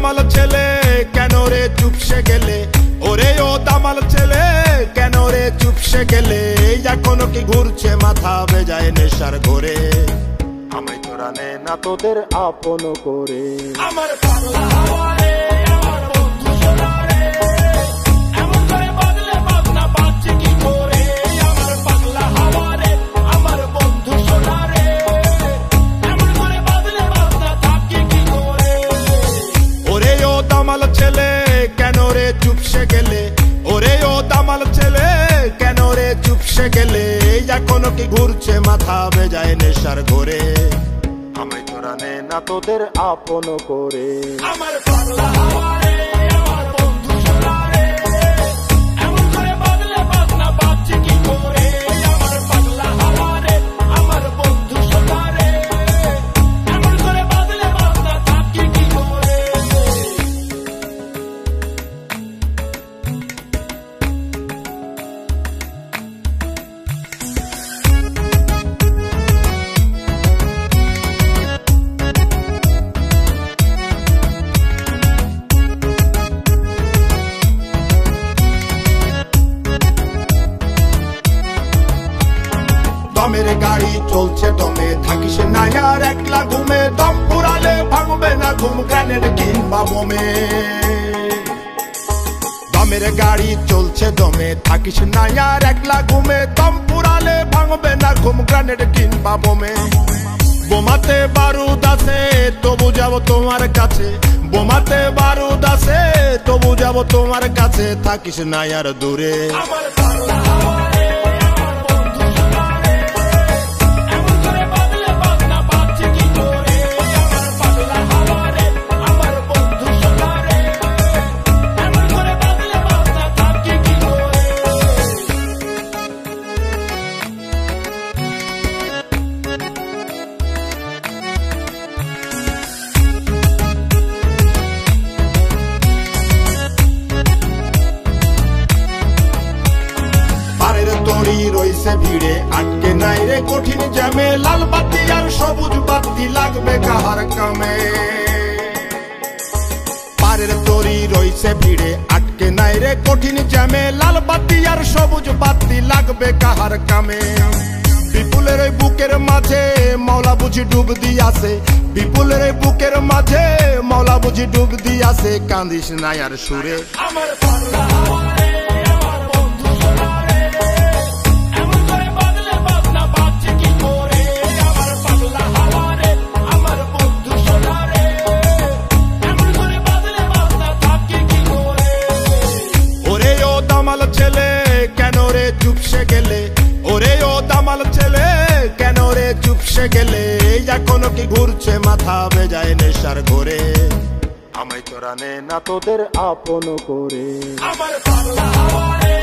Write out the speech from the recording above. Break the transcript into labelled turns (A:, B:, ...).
A: দামাল ছেলে কেন রে চুপসে গেলে, ওরে ও দামাল ছেলে কেন রে চুপসে গেলে, এখনো কি ঘুরছে মাথা বেজায় নেশার ঘরে, আমায় তোরা নে না তোদের আপন করে। আমার পাগলা হাওয়া রে, আমার বন্ধু সোনা রে, এমন করে বদলে বদনা পাচ্ছে কি করে, আমার পাগলা হাওয়া রে, আমার বন্ধু সোনা রে, এমন করে বদলে বদনা থাকে কি করে। ওরে ও দামাল ছেলে কেন রে চুপসে গেলে, ওরে ও দামাল ছেলে কেন রে চুপসে গেলে, এখনো কি ঘুরছে মাথা বেজায় নেশার ঘরে, আমায় তোরা নে না তোদের আপন করে। আমার পাগলা হাওয়া রে, আমার বন্ধু সোনা রে, এমন করে বদলে বদনা পাচ্ছে কি করে, আমার পাগলা হাওয়া রে, আমার বন্ধু সোনা রে, এমন করে বদলে বদনা থাকে কি করে। দমের গাড়ি চলছে দমে থাকিস না আর একলা ঘুমে, দম পুরালে ভাঙবে না ঘুম গ্রেনেড কিংবা বোমে। দমের গাড়ি চলছে দমে থাকিস না আর একলা ঘুমে, দম পুরালে ভাঙবে না ঘুম গ্রেনেড কিংবা বোমে। বোমাতে বারুদ আছে তবু যাব তোমার কাছে, বোমাতে বারুদ আছে তবু যাব তোমার কাছে, থাকিস না আর দূরে। আমার পাগলা হাওয়া রে, আমার বন্ধু সোনা রে, এমন করে বদলে বদনা পাচ্ছে কি করে, আমার পাগলা হাওয়া রে, আমার বন্ধু সোনা রে, এমন করে বদলে বদনা থাকে কি করে। পারের তরি রইছে ভিড়ে আটকে নাই রে কঠিন জ্যামে, লাল বাতি আর সবুজ বাতি লাগবে কাহার কামে। পারের তরি রইছে ভিড়ে আটকে নাই রে কঠিন জ্যামে, লাল বাতি আর সবুজ বাতি লাগবে কাহার কামে। বিপুলের বুকের মাঝে মাওলা বুঝি ডুব দিয়াছে, বিপুলের বুকের মাঝে মাওলা বুঝি ডুব দিয়াছে, কান্দিস না আর সুরে। আমার পাগলা হাওয়া রে, আমার বন্ধু সোনা রে, এমন করে বদলে বদনা পাচ্ছে কি করে, আমার পাগলা হাওয়া রে, আমার বন্ধু সোনা রে, এমন করে বদলে বদনা থাকে কি করে। ওরে ও দামাল ছেলে কেন রে চুপসে গেলে, ওরে ও দামাল ছেলে কেন রে চুপসে গেলে, এখনো কি ঘুরছে মাথা বেজায় নেশার ঘরে, আমায় তোরা নে না তোদের আপন করে। আমার পাগলা হাওয়া রে।